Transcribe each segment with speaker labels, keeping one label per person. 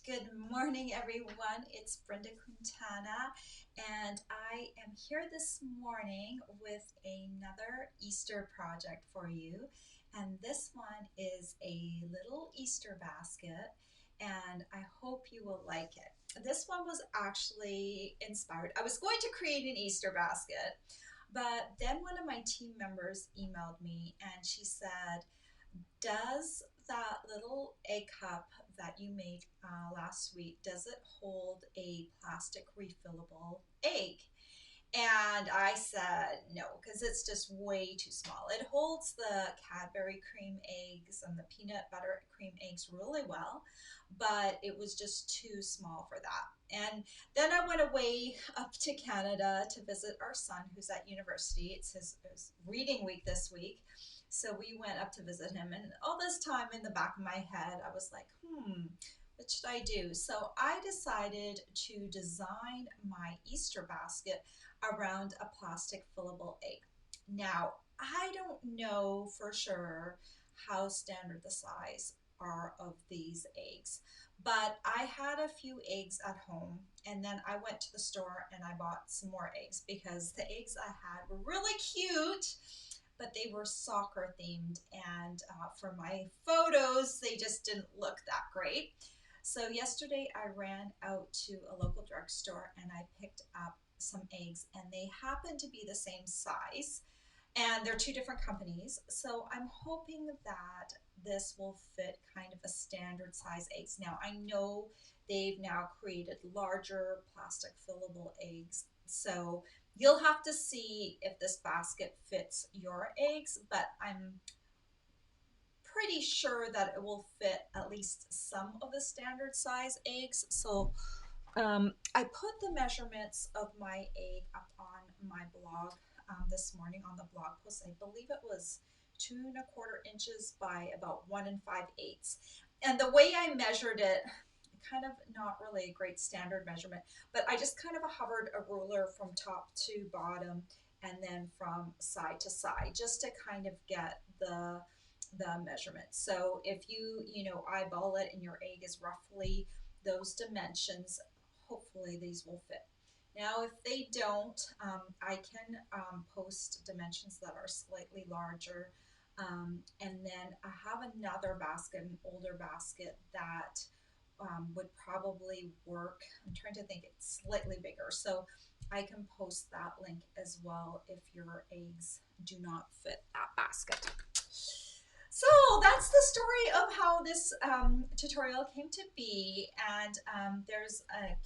Speaker 1: Good morning, everyone. It's Brenda Quintana, and I am here this morning with another Easter project for you. And this one is a little Easter basket, and I hope you will like it. This one was actually inspired. I was going to create an Easter basket, but then one of my team members emailed me and she said, does that little egg cup that you made last week, does it hold a plastic refillable egg? And I said no, because it's just way too small. It holds the Cadbury cream eggs and the peanut butter cream eggs really well, but it was just too small for that. And then I went away up to Canada to visit our son who's at university. It's his reading week this week. So we went up to visit him, and all this time in the back of my head, I was like, what should I do? So I decided to design my Easter basket around a plastic fillable egg. Now, I don't know for sure how standard the size are of these eggs, but I had a few eggs at home, and then I went to the store and I bought some more eggs because the eggs I had were really cute, but they were soccer themed, and for my photos they just didn't look that great. So yesterday I ran out to a local drugstore and I picked up some eggs, and they happen to be the same size, and they're two different companies. So I'm hoping that this will fit kind of a standard size eggs. Now I know they've now created larger plastic fillable eggs, so you'll have to see if this basket fits your eggs, but I'm pretty sure that it will fit at least some of the standard size eggs. So I put the measurements of my egg up on my blog this morning on the blog post. I believe it was 2¼ inches by about 1 5/8. And the way I measured it, kind of not really a great standard measurement, but I just kind of hovered a ruler from top to bottom and then from side to side just to kind of get the measurement. So if you eyeball it and your egg is roughly those dimensions, hopefully these will fit. Now, if they don't, I can post dimensions that are slightly larger. And then I have another basket, an older basket that would probably work. I'm trying to think, it's slightly bigger. So I can post that link as well if your eggs do not fit that basket. So that's the story of how this tutorial came to be, and there's a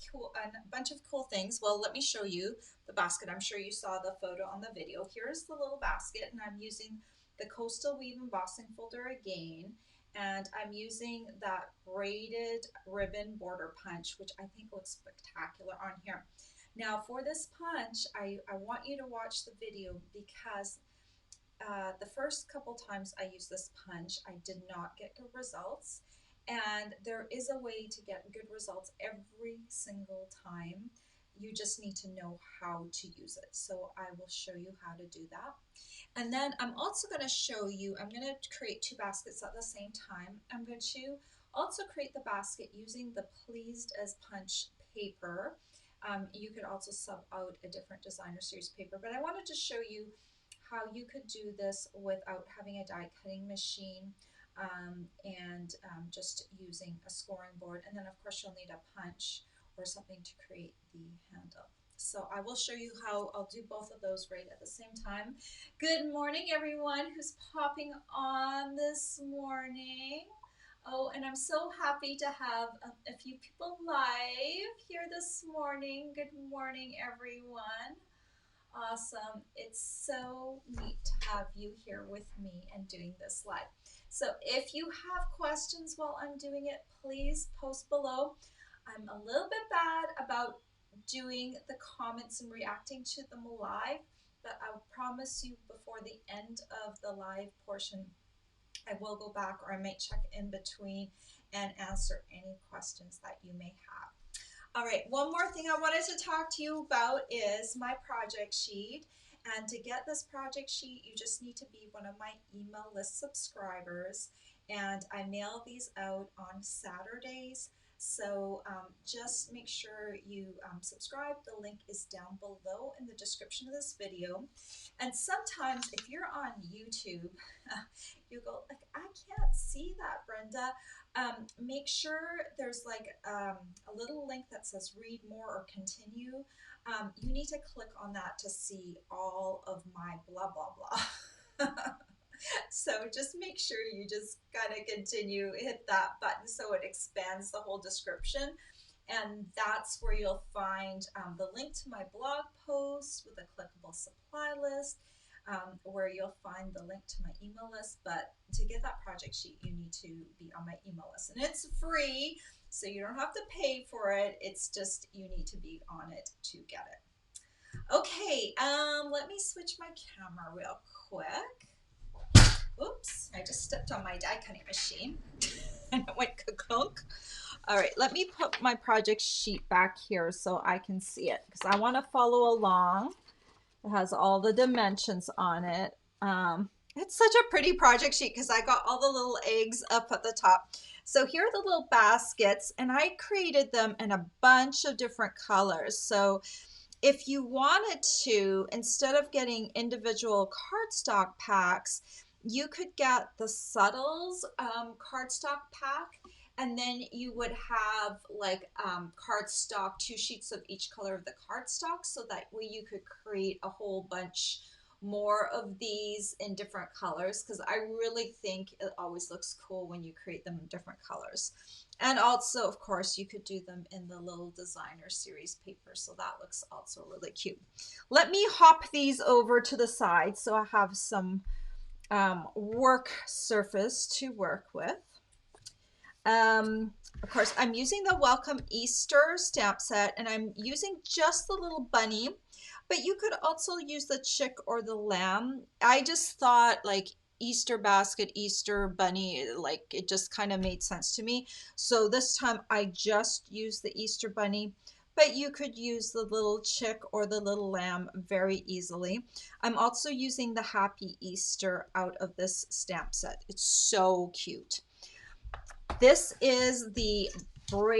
Speaker 1: bunch of cool things. Well, let me show you the basket. I'm sure you saw the photo on the video. Here's the little basket, and I'm using the Coastal Weave embossing folder again, and I'm using that braided ribbon border punch, which I think looks spectacular on here. Now for this punch, I want you to watch the video because the first couple times I used this punch, I did not get good results. And there is a way to get good results every single time. You just need to know how to use it. So I will show you how to do that. And then I'm also going to show you, I'm going to create two baskets at the same time. I'm going to also create the basket using the Pleased as Punch paper. You could also sub out a different designer series paper, but I wanted to show you how you could do this without having a die cutting machine, and just using a scoring board. And then of course you'll need a punch or something to create the handle. So I will show you how I'll do both of those right at the same time. Good morning everyone who's popping on this morning. Oh, and I'm so happy to have a few people live here this morning. Good morning everyone. Awesome. It's so neat to have you here with me and doing this live. So if you have questions while I'm doing it, please post below. I'm a little bit bad about doing the comments and reacting to them live, but I promise you before the end of the live portion, I will go back, or I might check in between and answer any questions that you may have. All right, one more thing I wanted to talk to you about is my project sheet. And to get this project sheet, you just need to be one of my email list subscribers. And I mail these out on Saturdays. So just make sure you subscribe. The link is down below in the description of this video. And sometimes if you're on YouTube, you go like, I can't see that, Brenda. Make sure there's like a little link that says read more or continue. You need to click on that to see all of my blah, blah, blah. So just make sure you just kind of continue, hit that button so it expands the whole description. And that's where you'll find the link to my blog post with a clickable supply list, where you'll find the link to my email list. But to get that project sheet, you need to be on my email list. And it's free, so you don't have to pay for it. It's just you need to be on it to get it. Okay, let me switch my camera real quick. Oops, I just stepped on my die cutting machine and it went ka-clunk. All right, let me put my project sheet back here so I can see it because I want to follow along. It has all the dimensions on it. It's such a pretty project sheet because I got all the little eggs up at the top. So here are the little baskets, and I created them in a bunch of different colors. So if you wanted to, instead of getting individual cardstock packs, you could get the Subtles cardstock pack, and then you would have like cardstock, 2 sheets of each color of the cardstock, so that way you could create a whole bunch more of these in different colors, because I really think it always looks cool when you create them in different colors. And also, of course, you could do them in the little designer series paper, so that looks also really cute. Let me hop these over to the side so I have some work surface to work with. Of course, I'm using the Welcome Easter stamp set, and I'm using just the little bunny, but you could also use the chick or the lamb. I just thought like Easter basket, Easter bunny, like it just kind of made sense to me. So this time I just used the Easter bunny, but you could use the little chick or the little lamb very easily. I'm also using the Happy Easter out of this stamp set. It's so cute. This is the what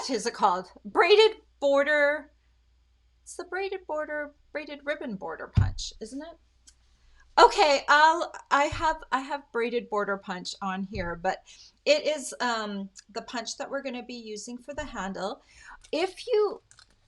Speaker 1: is it called? Braided border. It's the braided ribbon border punch, isn't it? Okay, I have braided border punch on here, but it is the punch that we're going to be using for the handle. If you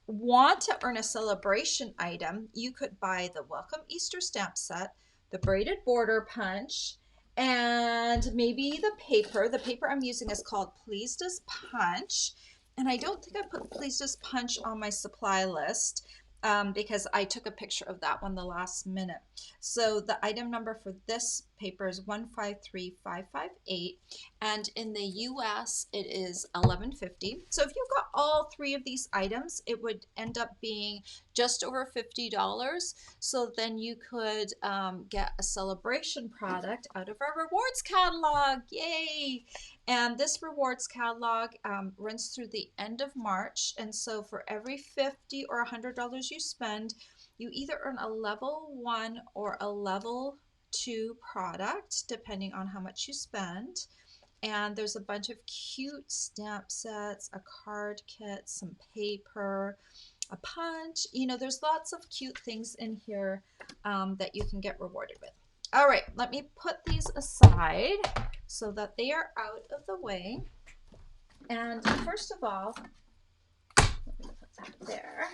Speaker 1: want to earn a celebration item, you could buy the Welcome Easter stamp set, the braided border punch, and maybe the paper. The paper I'm using is called Pleased as Punch, and I don't think I put Pleased as Punch on my supply list because I took a picture of that one the last minute. So the item number for this paper is 153558, and in the US it is $11.50. So if you've got all 3 of these items, it would end up being just over $50. So then you could get a celebration product out of our rewards catalog. Yay! And this rewards catalog runs through the end of March. And so for every $50 or $100 you spend, you either earn a level 1 or a level 2 product, depending on how much you spend. And there's a bunch of cute stamp sets, a card kit, some paper, a punch. You know, there's lots of cute things in here that you can get rewarded with. All right, let me put these aside so that they are out of the way. And first of all, let me put that there.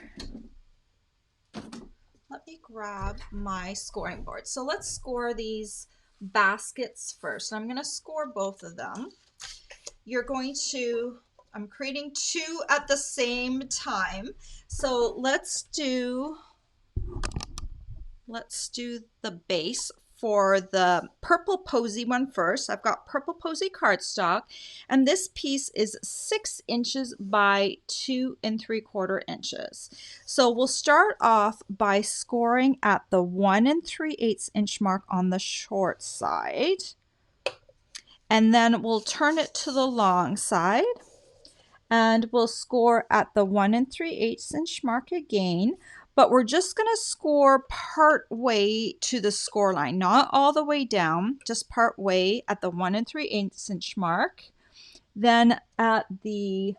Speaker 1: Let me grab my scoring board. So let's score these baskets first. I'm going to score both of them. I'm creating 2 at the same time. So let's do the base for the purple posy one first. I've got purple posy cardstock, and this piece is 6 inches by 2 3/4 inches. So we'll start off by scoring at the 1 3/8 inch mark on the short side, and then we'll turn it to the long side, and we'll score at the 1 3/8 inch mark again.
Speaker 2: but we're just going to score part way to the score line, not all the way down, just part way at the 1 3/8 inch mark, then at the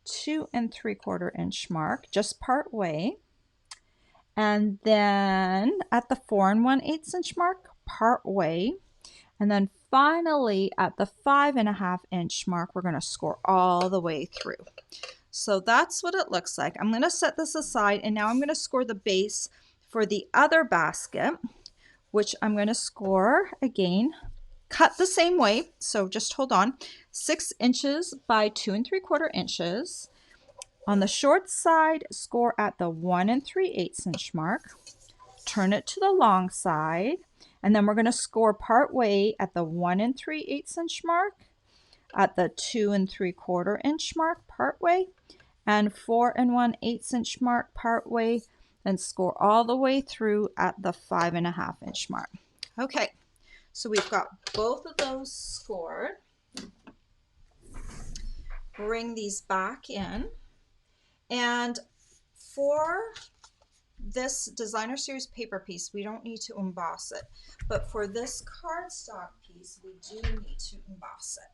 Speaker 2: 2 3/4 inch mark, just part way, and then at the 4 1/8 inch mark, part way, and then finally at the 5 1/2 inch mark, we're going to score all the way through. So that's what it looks like. I'm going to set this aside, and now I'm going to score the base for the other basket, which I'm going to score again, cut the same way. So just hold on, 6 inches by 2 3/4 inches. On the short side, score at the 1 3/8 inch mark. Turn it to the long side, and then we're going to score part way at the 1 3/8 inch mark, at the 2 3/4 inch mark part way, and 4 1/8 inch mark part way, and score all the way through at the 5 1/2 inch mark. Okay, so we've got both of those scored. Bring these back in, and for this designer series paper piece, we don't need to emboss it, but for this cardstock piece, we do need to emboss it.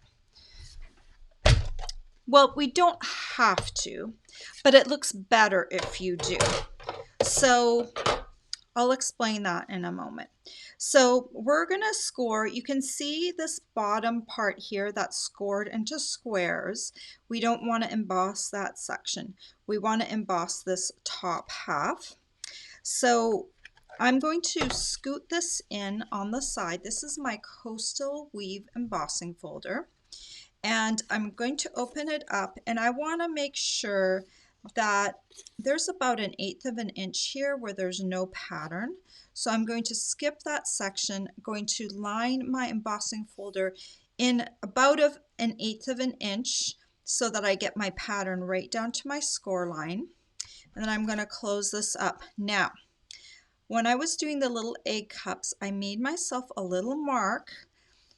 Speaker 2: Well, we don't have to, but it looks better if you do. So I'll explain that in a moment. So we're going to score, you can see this bottom part here that's scored into squares. We don't want to emboss that section. We want to emboss this top half. So I'm going to scoot this in on the side. This is my Coastal Weave embossing folder. And I'm going to open it up, and I want to make sure that there's about 1/8 of an inch here where there's no pattern. So I'm going to skip that section, going to line my embossing folder in about 1/8 of an inch so that I get my pattern right down to my score line. And then I'm going to close this up. Now, when I was doing the little egg cups, I made myself a little mark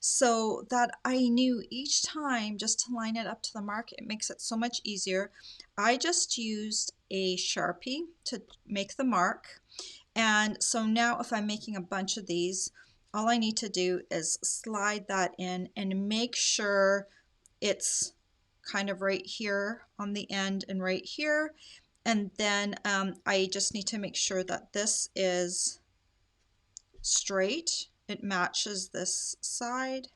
Speaker 2: so that I knew each time just to line it up to the mark. It makes it so much easier. I just used a Sharpie to make the mark. And so now if I'm making a bunch of these, all I need to do is slide that in and make sure it's kind of right here on the end and right here. And then I just need to make sure that this is straight. It matches this side.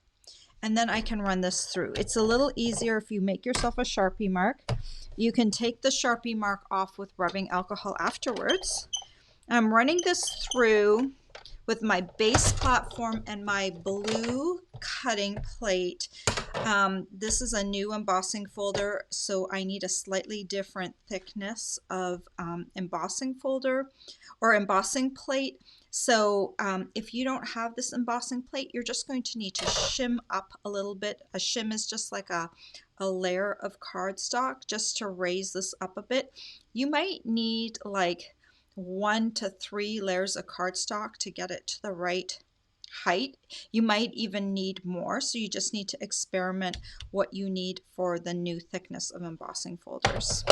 Speaker 2: And then I can run this through. It's a little easier if you make yourself a Sharpie mark. You can take the Sharpie mark off with rubbing alcohol afterwards. I'm running this through with my base platform and my blue cutting plate. This is a new embossing folder, so I need a slightly different thickness of embossing folder or embossing plate. So if you don't have this embossing plate, you're just going to need to shim up a little bit. A shim is just like a layer of cardstock just to raise this up a bit. You might need like 1 to 3 layers of cardstock to get it to the right height. You might even need more, so you just need to experiment what you need for the new thickness of embossing folders.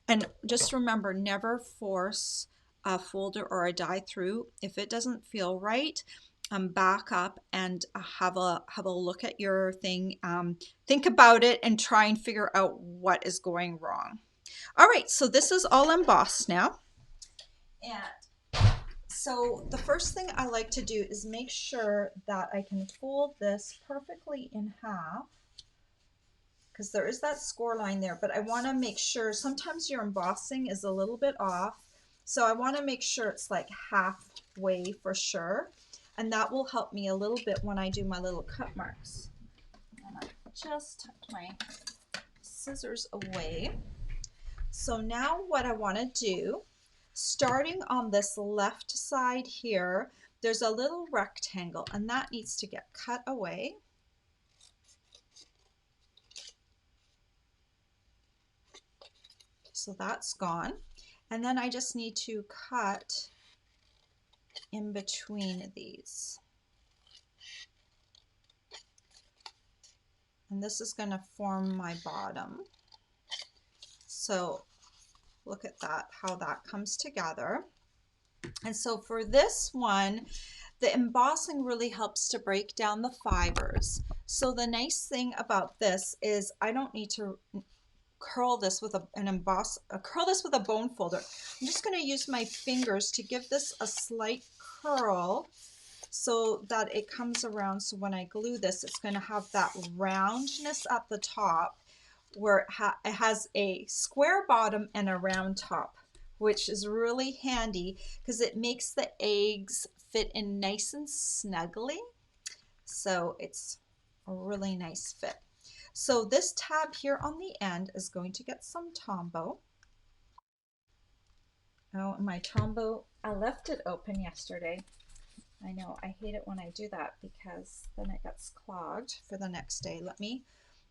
Speaker 2: And just remember, never force a folder or a die through. If it doesn't feel right, back up and have a look at your thing. Think about it and try and figure out what is going wrong. All right, so this is all embossed now. And so the first thing I like to do is make sure that I can fold this perfectly in half, because there is that score line there, but I want to make sure sometimes your embossing is a little bit off. So I want to make sure it's like halfway for sure. And that will help me a little bit when I do my little cut marks. And I just tucked my scissors away. So now what I want to do, starting on this left side here, there's a little rectangle and that needs to get cut away. So that's gone. And then I just need to cut in between these. And this is going to form my bottom. So Look at that, how that comes together. And so for this one, the embossing really helps to break down the fibers. So the nice thing about this is I don't need to curl this with curl this with a bone folder. I'm just going to use my fingers to give this a slight curl so that it comes around. So when I glue this, it's going to have that roundness at the top where it has a square bottom and a round top, which is really handy because it makes the eggs fit in nice and snugly. So it's a really nice fit. So this tab here on the end is going to get some Tombow. Oh, my Tombow, I left it open yesterday. I know, I hate it when I do that because then it gets clogged for the next day. Let me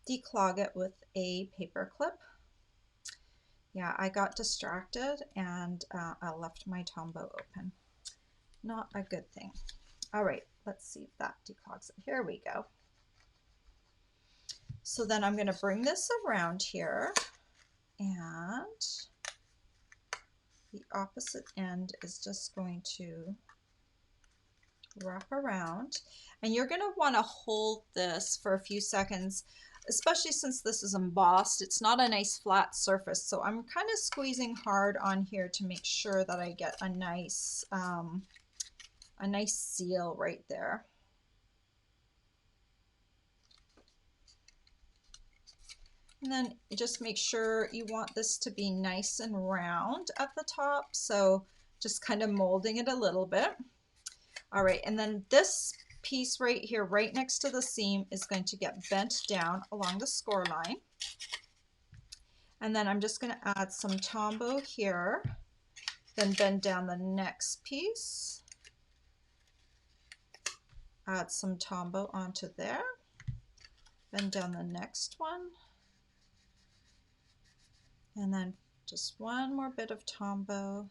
Speaker 2: declog it with a paper clip. Yeah, I got distracted and I left my Tombow open. Not a good thing. All right, let's see if that declogs it. Here we go. So then I'm going to bring this around here, and the opposite end is just going to wrap around, and you're going to want to hold this for a few seconds, especially since this is embossed. It's not a nice flat surface, so I'm kind of squeezing hard on here to make sure that I get a nice seal right there. And then just make sure you want this to be nice and round at the top, so just kind of molding it a little bit. All right, and then this piece right here, right next to the seam, is going to get bent down along the score line. And then I'm just going to add some Tombow here, then bend down the next piece, add some Tombow onto there, bend down the next one, and then just one more bit of Tombow.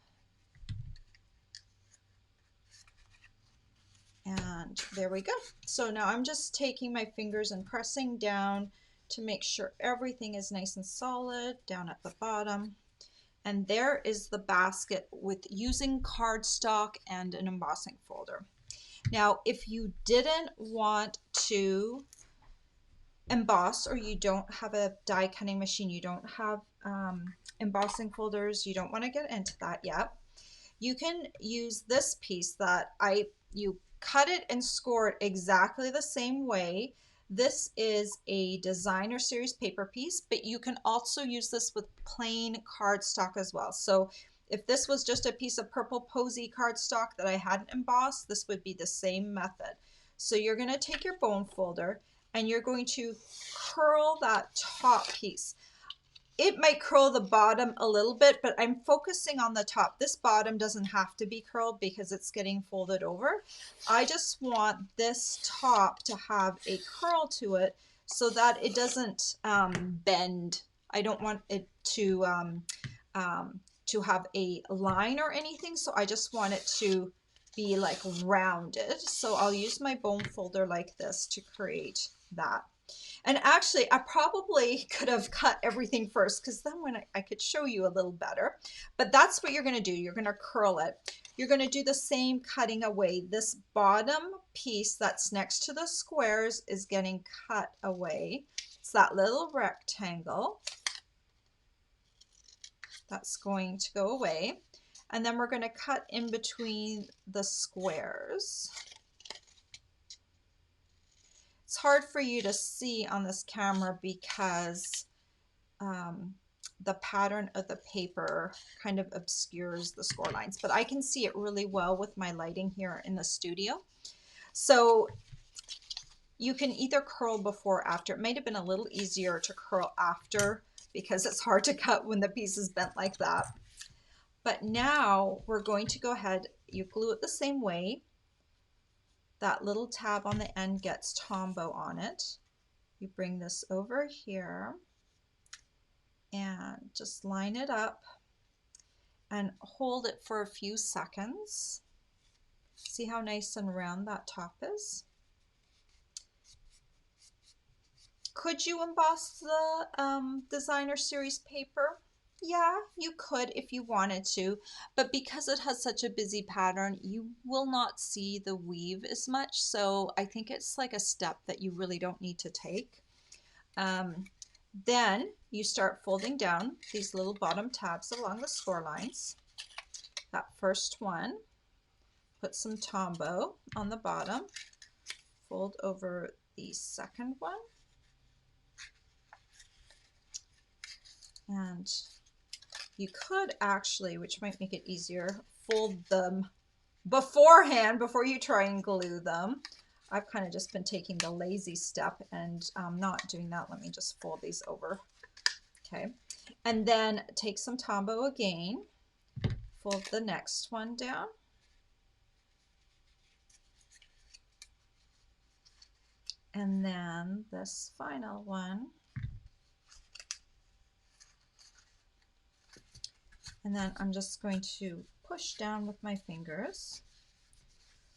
Speaker 2: And there we go. So now I'm just taking my fingers and pressing down to make sure everything is nice and solid down at the bottom. And there is the basket with using cardstock and an embossing folder. Now, if you didn't want to emboss, or you don't have a die cutting machine, you don't have embossing folders, you don't want to get into that yet, you can use this piece that you cut it and score it exactly the same way. This is a designer series paper piece, but you can also use this with plain cardstock as well. So if this was just a piece of purple posy cardstock that I hadn't embossed, this would be the same method. So you're going to take your bone folder and you're going to curl that top piece. It might curl the bottom a little bit, but I'm focusing on the top. This bottom doesn't have to be curled because it's getting folded over. I just want this top to have a curl to it so that it doesn't bend. I don't want it to have a line or anything, so I just want it to be like rounded. So I'll use my bone folder like this to create that. And actually, I probably could have cut everything first because then when I could show you a little better. But that's what you're going to do. You're going to curl it. You're going to do the same cutting away. This bottom piece that's next to the squares is getting cut away. It's that little rectangle that's going to go away. And then we're going to cut in between the squares. It's hard for you to see on this camera because the pattern of the paper kind of obscures the score lines, but I can see it really well with my lighting here in the studio. So you can either curl before or after. It might have been a little easier to curl after because it's hard to cut when the piece is bent like that. But now we're going to go ahead, you glue it the same way. That little tab on the end gets Tombow on it. You bring this over here and just line it up and hold it for a few seconds. See how nice and round that top is? Could you emboss the designer series paper? Yeah, you could if you wanted to, but because it has such a busy pattern, you will not see the weave as much. So I think it's like a step that you really don't need to take. Um, then you start folding down these little bottom tabs along the score lines. That first one, put some Tombow on the bottom, fold over the second one, and you could actually, which might make it easier, fold them beforehand before you try and glue them. I've kind of just been taking the lazy step and not doing that. Let me just fold these over. Okay. And then take some Tombow again, fold the next one down. And then this final one. And then I'm just going to push down with my fingers.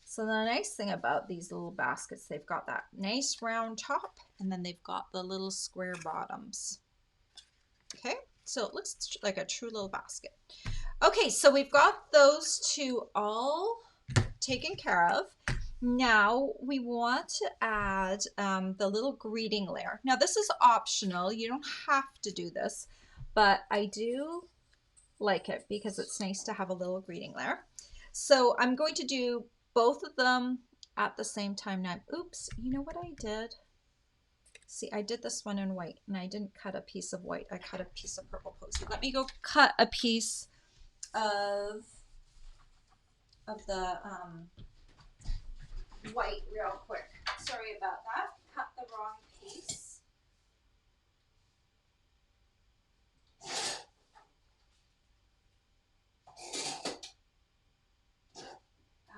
Speaker 2: So the nice thing about these little baskets, they've got that nice round top and then they've got the little square bottoms. Okay, so it looks like a true little basket. Okay, so we've got those two all taken care of. Now we want to add the little greeting layer. Now this is optional. You don't have to do this, but I do like it because it's nice to have a little greeting layer. So I'm going to do both of them at the same time now. Oops, you know what I did? See, I did this one in white and I didn't cut a piece of white. I cut a piece of purple posy. Let me go cut a piece of the white real quick. Sorry about that. Cut the wrong piece.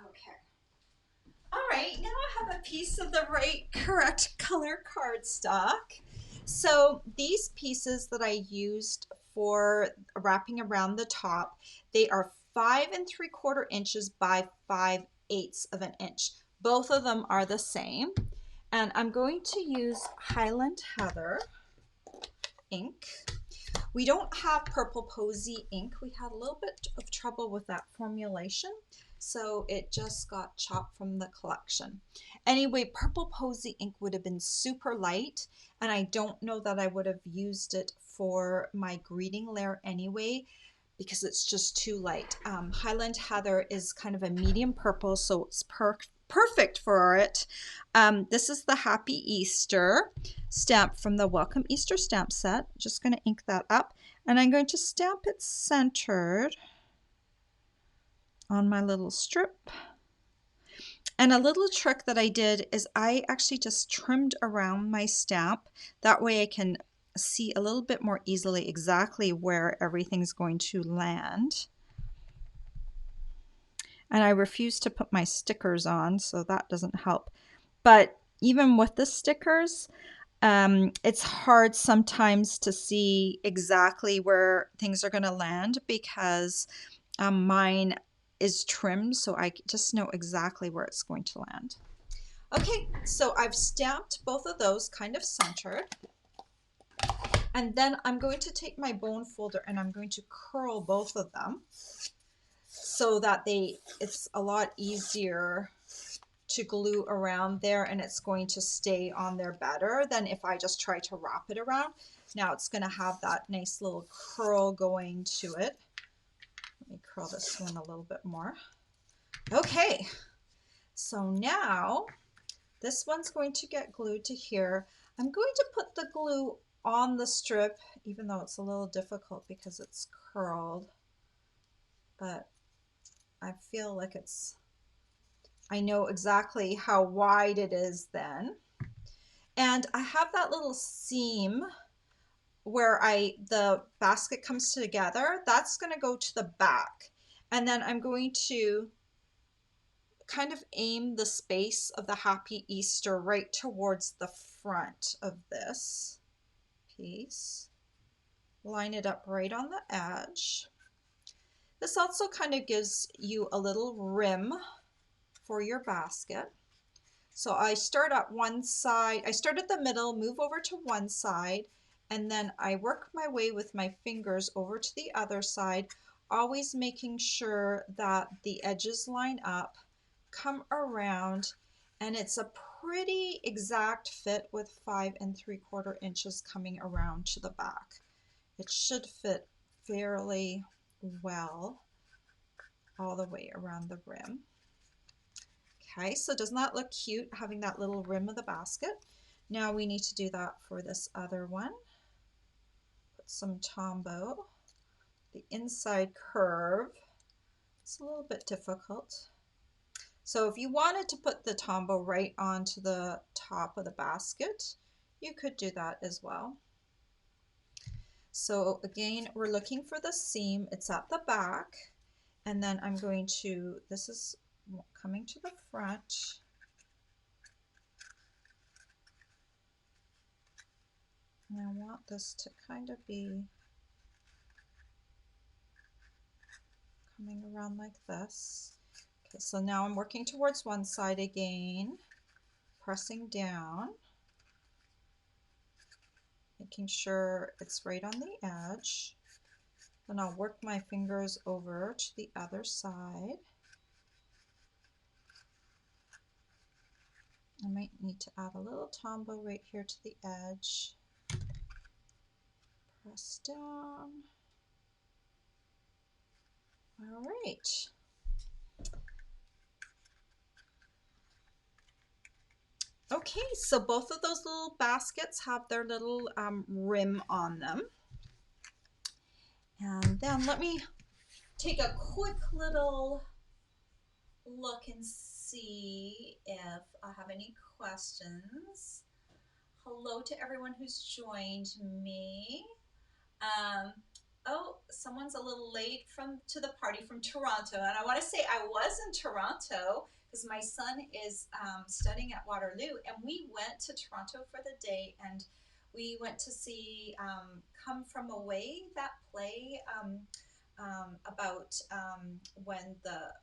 Speaker 2: Okay. All right, now I have a piece of the right correct color cardstock. So these pieces that I used for wrapping around the top, they are 5 3/4 inches by 5/8 of an inch. Both of them are the same. And I'm going to use Highland Heather ink. We don't have Purple Posy ink. We had a little bit of trouble with that formulation, so it just got chopped from the collection. Anyway, Purple Posy ink would have been super light, and I don't know that I would have used it for my greeting layer anyway, because it's just too light. Highland Heather is kind of a medium purple, so it's perfect for it. This is the Happy Easter stamp from the Welcome Easter stamp set. Just going to ink that up, and I'm going to stamp it centered on my little strip. And a little trick that I did is I actually just trimmed around my stamp. That way I can see a little bit more easily exactly where everything's going to land. And I refuse to put my stickers on, so that doesn't help. But even with the stickers, it's hard sometimes to see exactly where things are going to land because mine is trimmed, so I just know exactly where it's going to land. Okay, so I've stamped both of those kind of centered. And then I'm going to take my bone folder and I'm going to curl both of them so that it's a lot easier to glue around there, and it's going to stay on there better than if I just try to wrap it around. Now it's going to have that nice little curl going to it. Let me curl this one a little bit more. Okay, so now this one's going to get glued to here. I'm going to put the glue on the strip, even though it's a little difficult because it's curled, but I feel like I know exactly how wide it is then. And I have that little seam where the basket comes together. That's going to go to the back. And then I'm going to kind of aim the space of the Happy Easter right towards the front of this piece. Line it up right on the edge. This also kind of gives you a little rim for your basket. So I start at one side, I start at the middle, move over to one side, and then I work my way with my fingers over to the other side, always making sure that the edges line up, come around, and it's a pretty exact fit with 5 3/4 inches coming around to the back. It should fit fairly well all the way around the rim. Okay, so doesn't that look cute having that little rim of the basket? Now we need to do that for this other one. Put some Tombow. The inside curve, it's a little bit difficult. So if you wanted to put the Tombow right onto the top of the basket, you could do that as well. So again, we're looking for the seam. It's at the back. And then I'm going to, this is coming to the front. And I want this to kind of be coming around like this. Okay, so now I'm working towards one side again, pressing down, making sure it's right on the edge. Then I'll work my fingers over to the other side. I might need to add a little Tombow right here to the edge. Press down. All right. Okay, so both of those little baskets have their little rim on them. And then let me take a quick little look and see if I have any questions. Hello to everyone who's joined me. Oh, someone's a little late to the party from Toronto, and I want to say I was in Toronto because my son is studying at Waterloo, and we went to Toronto for the day, and we went to see Come From Away, that play about when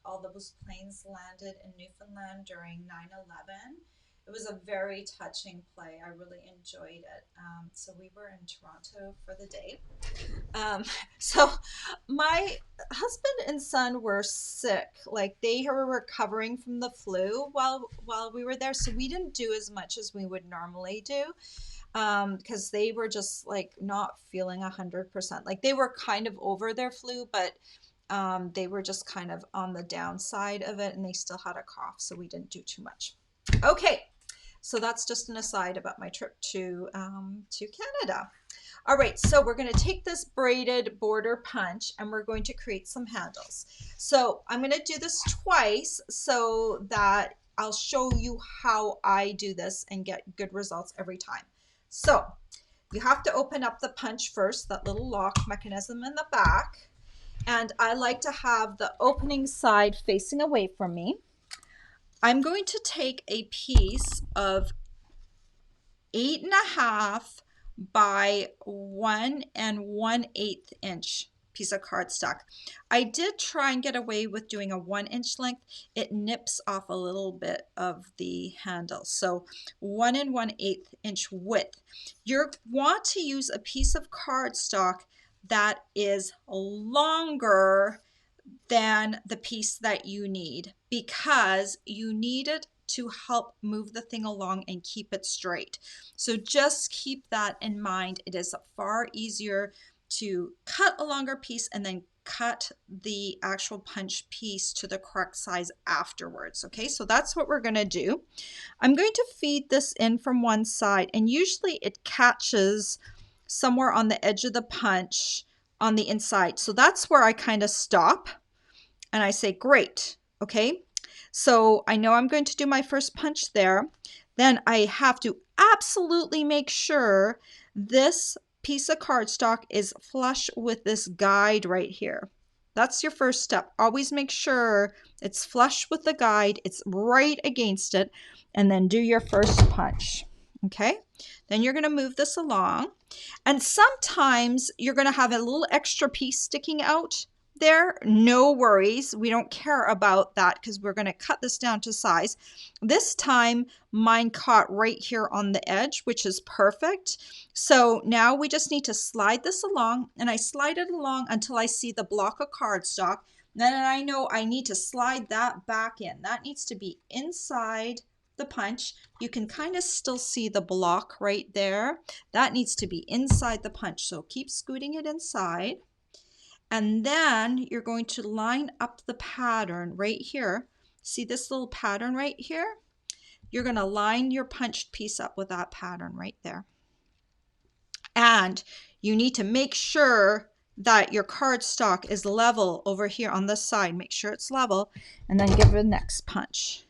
Speaker 2: all those planes landed in Newfoundland during 9/11. It was a very touching play. I really enjoyed it. So we were in Toronto for the day. So my husband and son were sick. Like they were recovering from the flu while we were there. So we didn't do as much as we would normally do because they were just like not feeling 100%. Like they were kind of over their flu, but they were just kind of on the downside of it and they still had a cough. So we didn't do too much. Okay. So that's just an aside about my trip to Canada. All right, so we're going to take this braided border punch and we're going to create some handles. So I'm going to do this twice so that I'll show you how I do this and get good results every time. So you have to open up the punch first, that little lock mechanism in the back. And I like to have the opening side facing away from me. I'm going to take a piece of 8.5 by 1 1/8 inch piece of cardstock. I did try and get away with doing a 1-inch length. It nips off a little bit of the handle. So 1 1/8 inch width. You want to use a piece of cardstock that is longer than the piece that you need because you need it to help move the thing along and keep it straight. So just keep that in mind. It is far easier to cut a longer piece and then cut the actual punch piece to the correct size afterwards. Okay, so that's what we're going to do. I'm going to feed this in from one side, and usually it catches somewhere on the edge of the punch on the inside. So that's where I kind of stop and I say, great. Okay. So I know I'm going to do my first punch there. Then I have to absolutely make sure this piece of cardstock is flush with this guide right here. That's your first step. Always make sure it's flush with the guide. It's right against it. And then do your first punch. Okay. Then you're going to move this along. And sometimes you're going to have a little extra piece sticking out. there, no worries. We don't care about that because we're going to cut this down to size. This time mine caught right here on the edge, which is perfect. So now we just need to slide this along, and I slide it along until I see the block of cardstock. Then I know I need to slide that back in. That needs to be inside the punch. You can kind of still see the block right there. That needs to be inside the punch. So keep scooting it inside. And then you're going to line up the pattern right here. See this little pattern right here? You're going to line your punched piece up with that pattern right there. And you need to make sure that your cardstock is level over here on this side. Make sure it's level, and then give it a next punch.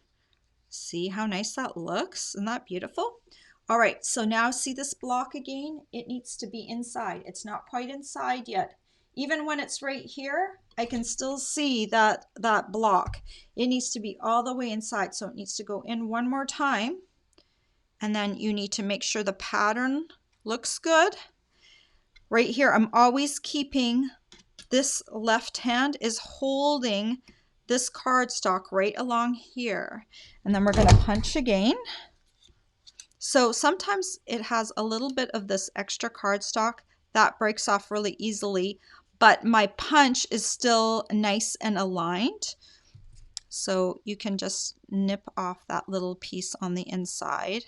Speaker 2: See how nice that looks? Isn't that beautiful? All right, so now see this block again? It needs to be inside. It's not quite inside yet. Even when it's right here, I can still see that block. It needs to be all the way inside, so it needs to go in one more time. And then you need to make sure the pattern looks good. Right here, I'm always keeping this left hand is holding this cardstock right along here. And then we're going to punch again. So sometimes it has a little bit of this extra cardstock that breaks off really easily, but my punch is still nice and aligned. So you can just nip off that little piece on the inside,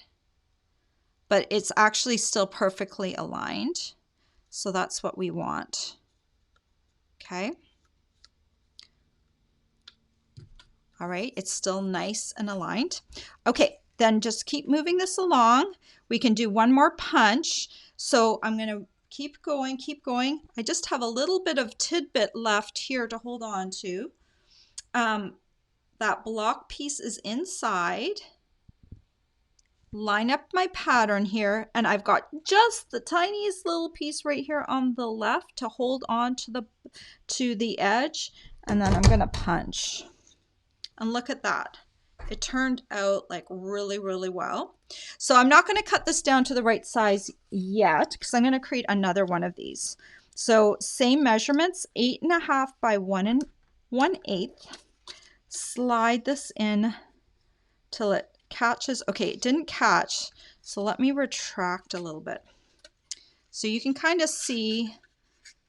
Speaker 2: but it's actually still perfectly aligned. So that's what we want. Okay. All right, it's still nice and aligned. Okay, then just keep moving this along. We can do one more punch. So I'm going to keep going, keep going. I just have a little bit of tidbit left here to hold on to. That block piece is inside. Line up my pattern here, and I've got just the tiniest little piece right here on the left to hold on to the edge, and then I'm going to punch. And look at that. It turned out like really, really well. So I'm not going to cut this down to the right size yet because I'm going to create another one of these. So same measurements, 8.5 by 1/8. Slide this in till it catches. Okay, it didn't catch. So let me retract a little bit. So you can kind of see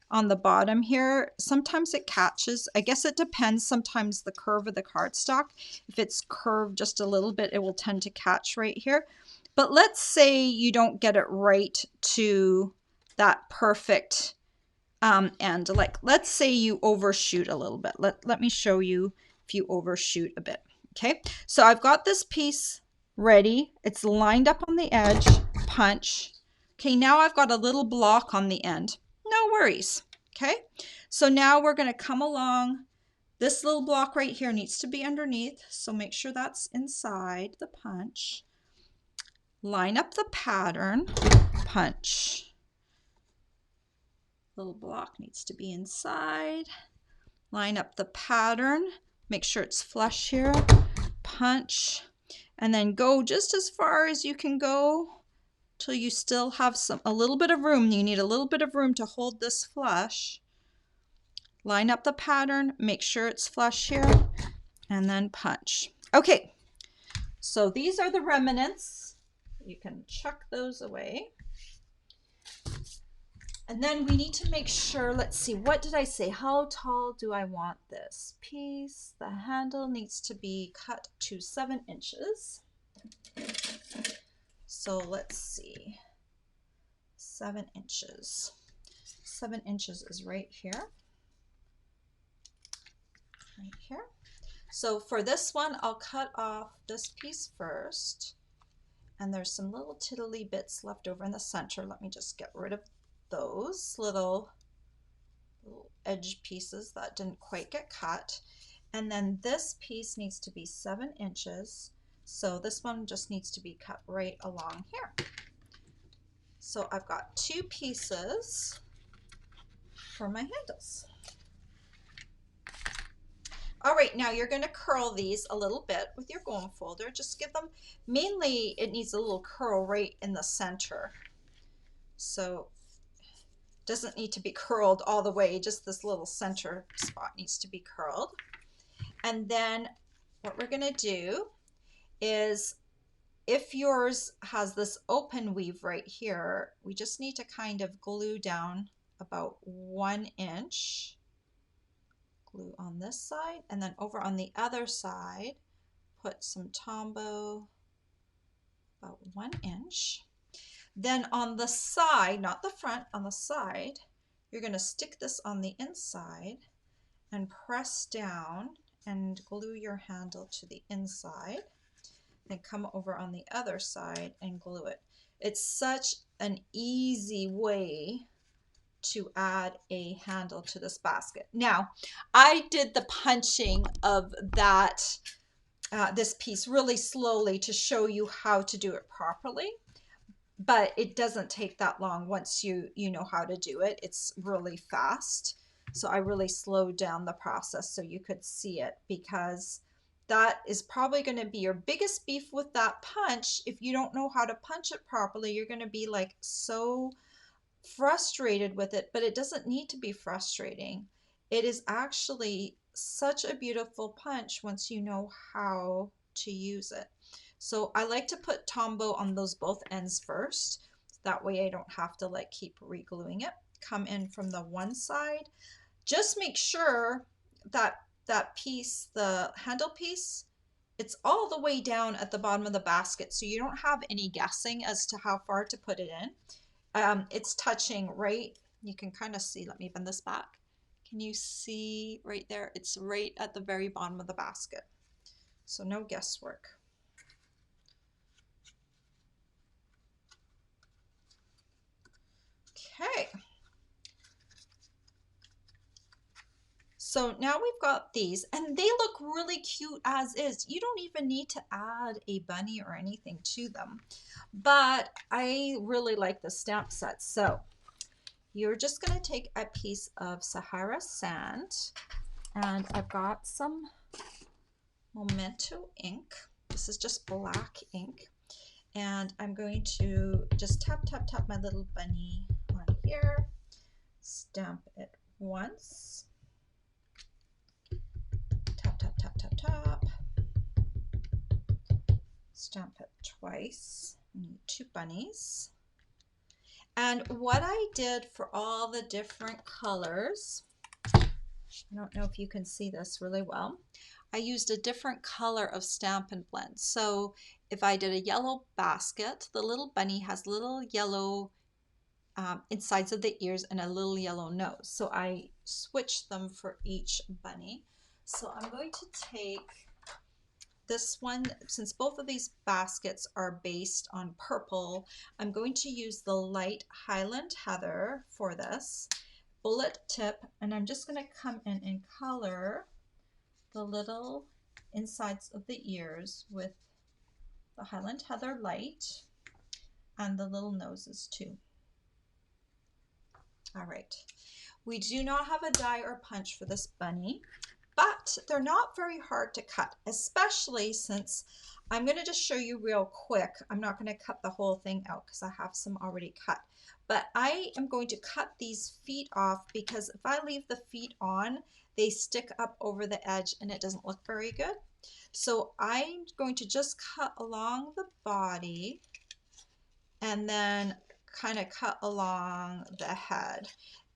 Speaker 2: on the bottom here, sometimes it catches. I guess it depends sometimes the curve of the cardstock. If it's curved just a little bit, it will tend to catch right here. But let's say you don't get it right to that perfect end. Like let's say you overshoot a little bit. Let me show you if you overshoot a bit. Okay, so I've got this piece ready. It's lined up on the edge, punch. Okay, now I've got a little block on the end. No worries. Okay, so now we're going to come along. This little block right here needs to be underneath, so make sure that's inside the punch. Line up the pattern, punch. Little block needs to be inside. Line up the pattern, make sure it's flush here, punch, and then go just as far as you can go till you still have a little bit of room. You need a little bit of room to hold this flush. Line up the pattern, make sure it's flush here, and then punch. Okay, so these are the remnants. You can chuck those away. And then we need to make sure, let's see, what did I say? How tall do I want this piece? The handle needs to be cut to 7 inches. So let's see, 7 inches. 7 inches is right here. Right here. So for this one, I'll cut off this piece first. And there's some little tiddly bits left over in the center. Let me just get rid of those little edge pieces that didn't quite get cut. And then this piece needs to be 7 inches. So this one just needs to be cut right along here. So I've got 2 pieces for my handles. All right, now you're going to curl these a little bit with your going folder. Just give them, mainly it needs a little curl right in the center. So Doesn't need to be curled all the way, just this little center spot needs to be curled. And then what we're going to do is, if yours has this open weave right here, we just need to kind of glue down about 1 inch. Glue on this side, and then over on the other side, put some Tombow about 1 inch. Then on the side, not the front, on the side, you're going to stick this on the inside and press down and glue your handle to the inside. Then come over on the other side and glue it. It's such an easy way to add a handle to this basket. Now, I did the punching of that this piece really slowly to show you how to do it properly, but it doesn't take that long once you know how to do it. It's really fast. So I really slowed down the process so you could see it, because that is probably going to be your biggest beef with that punch. If you don't know how to punch it properly, you're going to be like so frustrated with it, but it doesn't need to be frustrating. It is actually such a beautiful punch once you know how to use it. So I like to put Tombow on those both ends first. That way I don't have to like keep re-gluing it. Come in from the one side. Just make sure that that piece, the handle piece, it's all the way down at the bottom of the basket, so you don't have any guessing as to how far to put it in. It's touching right, you can kind of see, let me bend this back. Can you see right there? It's right at the very bottom of the basket. So no guesswork. Okay. So now we've got these, and they look really cute as is. You don't even need to add a bunny or anything to them. But I really like the stamp set. So you're just going to take a piece of Sahara sand, and I've got some Memento ink. This is just black ink. And I'm going to just tap, tap, tap my little bunny on here. Stamp it once. Tap, tap, tap, tap, tap. Stamp it twice. I need 2 bunnies. And what I did for all the different colors, I don't know if you can see this really well, I used a different color of Stampin' Blend. So if I did a yellow basket, the little bunny has little yellow insides of the ears and a little yellow nose. So I switched them for each bunny. So I'm going to take this one, since both of these baskets are based on purple, I'm going to use the light Highland Heather for this bullet tip, and I'm just going to come in and color the little insides of the ears with the Highland Heather light and the little noses too. All right, we do not have a die or punch for this bunny, but they're not very hard to cut, especially since I'm going to just show you real quick. I'm not going to cut the whole thing out because I have some already cut, but I am going to cut these feet off, because if I leave the feet on, they stick up over the edge and it doesn't look very good. So I'm going to just cut along the body and then kind of cut along the head.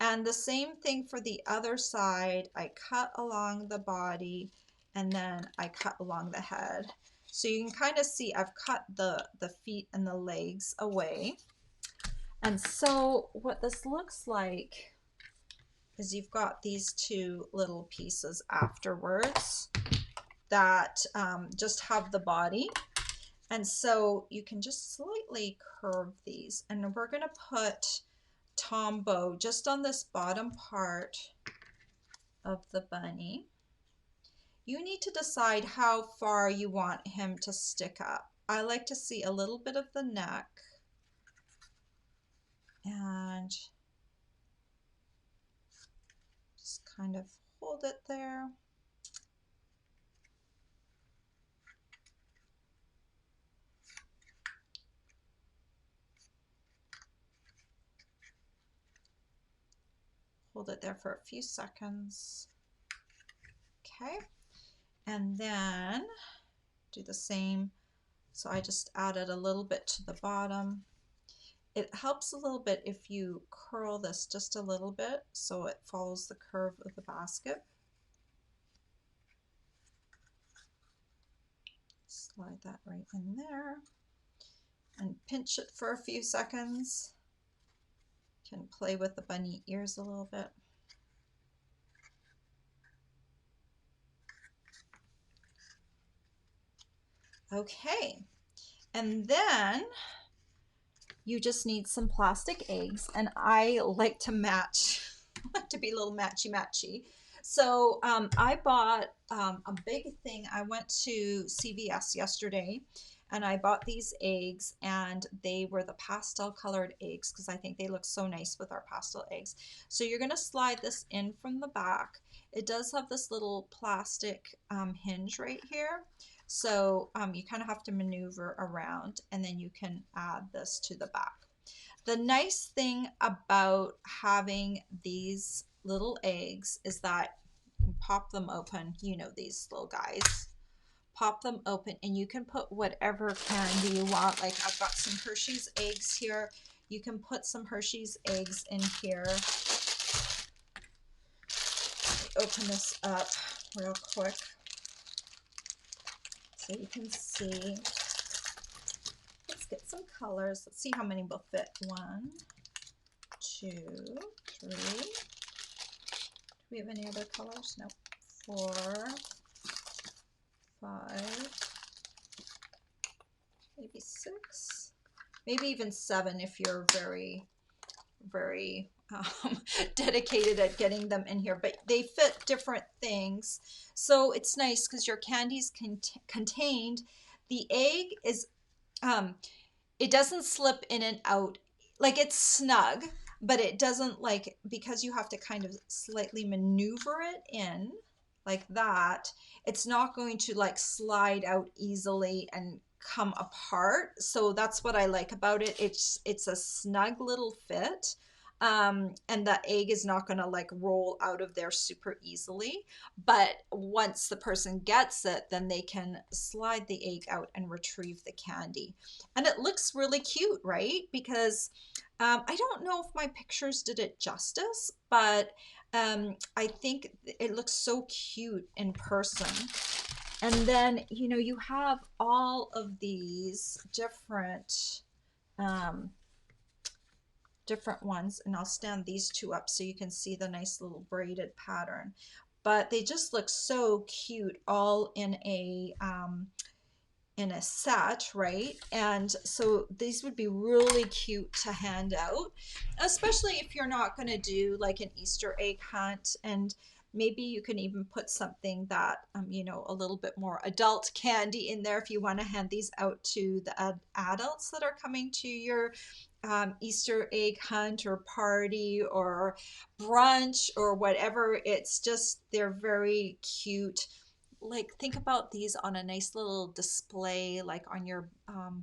Speaker 2: And the same thing for the other side. I cut along the body and then I cut along the head. So you can kind of see I've cut the feet and the legs away. And so what this looks like is you've got these 2 little pieces afterwards that just have the body. And so you can just slightly curve these, and we're going to put Tombow just on this bottom part of the bunny. You need to decide how far you want him to stick up. I like to see a little bit of the neck, and just kind of hold it there. hold it there for a few seconds. Okay, and then do the same. So I just added a little bit to the bottom. It helps a little bit if you curl this just a little bit so it follows the curve of the basket. Slide that right in there and pinch it for a few seconds. Can play with the bunny ears a little bit. Okay, and then you just need some plastic eggs, and I like to match, like to be a little matchy matchy. So I bought a big thing. I went to CVS yesterday and I bought these eggs, and they were the pastel colored eggs because I think they look so nice with our pastel eggs. So you're going to slide this in from the back. It does have this little plastic hinge right here. So you kind of have to maneuver around, and then you can add this to the back. The nice thing about having these little eggs is that you pop them open, you know, these little guys. Pop them open and you can put whatever candy you want. Like I've got some Hershey's eggs here. You can put some Hershey's eggs in here. Open this up real quick so you can see. Let's get some colors. Let's see how many will fit. 1, 2, 3. Do we have any other colors? No. 4, 5, maybe 6, maybe even 7 if you're very, very dedicated at getting them in here. But they fit different things. So it's nice because your candy's contained. The egg is it doesn't slip in and out. Like it's snug, but it doesn't, like, because you have to kind of slightly maneuver it in like that, it's not going to like slide out easily and come apart. So that's what I like about it. It's a snug little fit. And the egg is not going to like roll out of there super easily. But once the person gets it, then they can slide the egg out and retrieve the candy. And it looks really cute, right? Because I don't know if my pictures did it justice, but I think it looks so cute in person. And then, you know, you have all of these um, different ones, and I'll stand these two up so you can see the nice little braided pattern. But they just look so cute all in a set, right? And so these would be really cute to hand out, especially if you're not going to do like an Easter egg hunt. And maybe you can even put something that, you know, a little bit more adult candy in there if you want to hand these out to the adults that are coming to your Easter egg hunt or party or brunch or whatever. It's just, they're very cute. Like think about these on a nice little display, like on your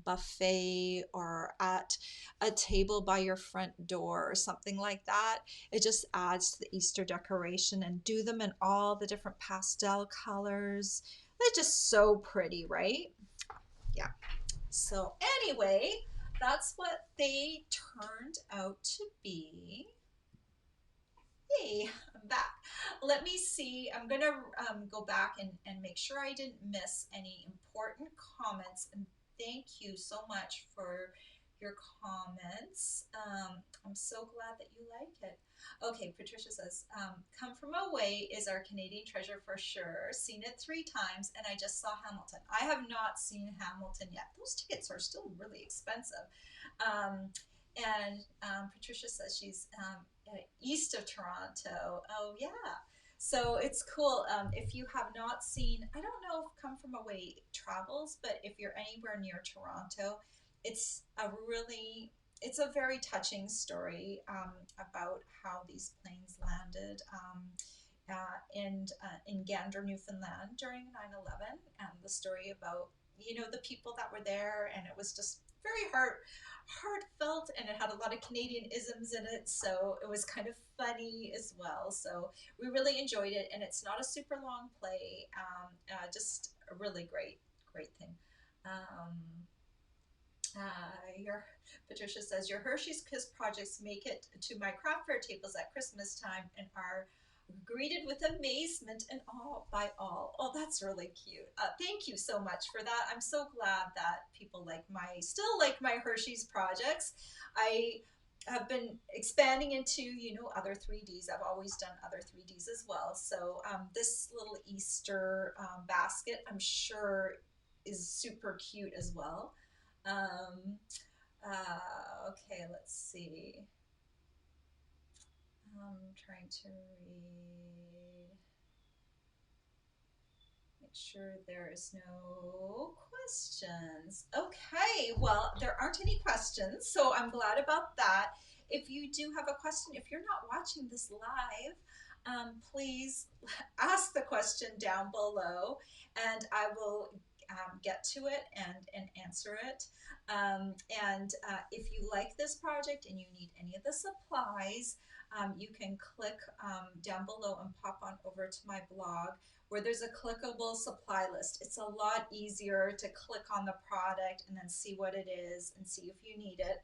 Speaker 2: buffet or at a table by your front door or something like that. It just adds to the Easter decoration, and do them in all the different pastel colors. They're just so pretty, right? Yeah. So anyway, that's what they turned out to be. Hey, I'm back. Let me see. I'm going to go back and make sure I didn't miss any important comments. And thank you so much for your comments. I'm so glad that you like it. Okay, Patricia says, Come From Away is our Canadian treasure for sure. Seen it 3 times, and I just saw Hamilton. I have not seen Hamilton yet. Those tickets are still really expensive. Um, and Patricia says she's east of Toronto. Oh, yeah. So it's cool. If you have not seen, I don't know if Come From Away travels, but if you're anywhere near Toronto, it's it's a very touching story about how these planes landed in Gander, Newfoundland during 9/11, and the story about, you know, the people that were there, and it was just
Speaker 1: very heartfelt, and it had a lot of Canadian isms in it, so it was kind of funny as well. So we really enjoyed it, and it's not a super long play, just a really great thing. Um, your Patricia says your Hershey's Kiss projects make it to my craft fair tables at Christmas time and are greeted with amazement and awe by all. Oh, that's really cute. Thank you so much for that. I'm so glad that people still like my Hershey's projects. I have been expanding into, other 3Ds. I've always done other 3Ds as well. So this little Easter basket, I'm sure, is super cute as well. Um, okay, let's see. I'm trying to read. Make sure there is no questions. Okay, well, there aren't any questions, so I'm glad about that. If you do have a question, if you're not watching this live, please ask the question down below and I will get to it and answer it. And if you like this project and you need any of the supplies, you can click down below and pop on over to my blog where there's a clickable supply list. It's a lot easier to click on the product and then see what it is and see if you need it.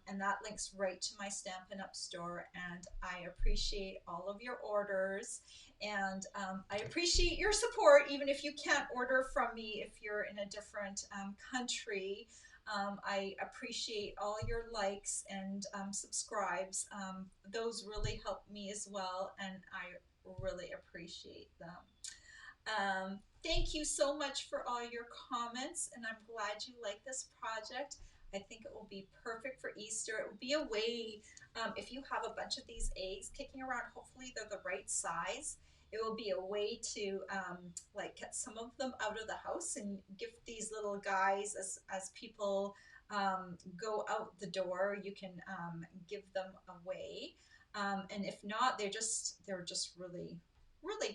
Speaker 1: And that links right to my Stampin' Up store. And I appreciate all of your orders. And I appreciate your support, even if you can't order from me if you're in a different country. I appreciate all your likes and subscribes. Those really help me as well, and I really appreciate them. Thank you so much for all your comments, and I'm glad you like this project. I think it will be perfect for Easter. It will be a way, if you have a bunch of these eggs kicking around, hopefully they're the right size. It will be a way to like get some of them out of the house and gift these little guys as people go out the door. You can give them away, and if not, they're just really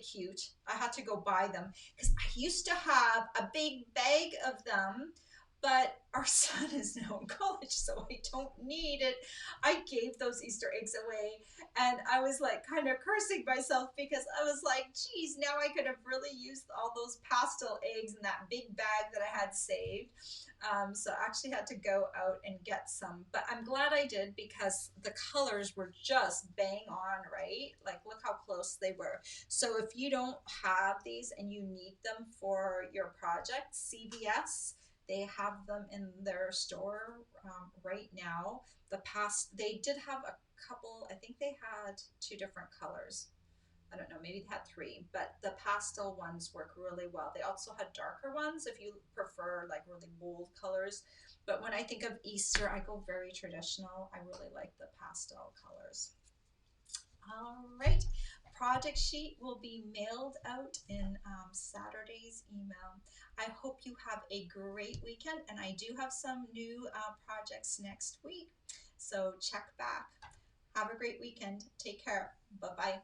Speaker 1: cute. I had to go buy them because I used to have a big bag of them, but our son is now in college, so I don't need it. I gave those Easter eggs away, and I was like kind of cursing myself because I was like, geez, now I could have really used all those pastel eggs in that big bag that I had saved. So I actually had to go out and get some, but I'm glad I did because the colors were just bang on, right? Like, look how close they were. So if you don't have these and you need them for your project, CVS, they have them in their store right now. They did have a couple, I think they had two different colors. I don't know, maybe they had three, but the pastel ones work really well. They also had darker ones if you prefer like really bold colors. But when I think of Easter, I go very traditional. I really like the pastel colors. All right. Project sheet will be mailed out in Saturday's email. I hope you have a great weekend, and I do have some new projects next week. So check back. Have a great weekend. Take care. Bye bye.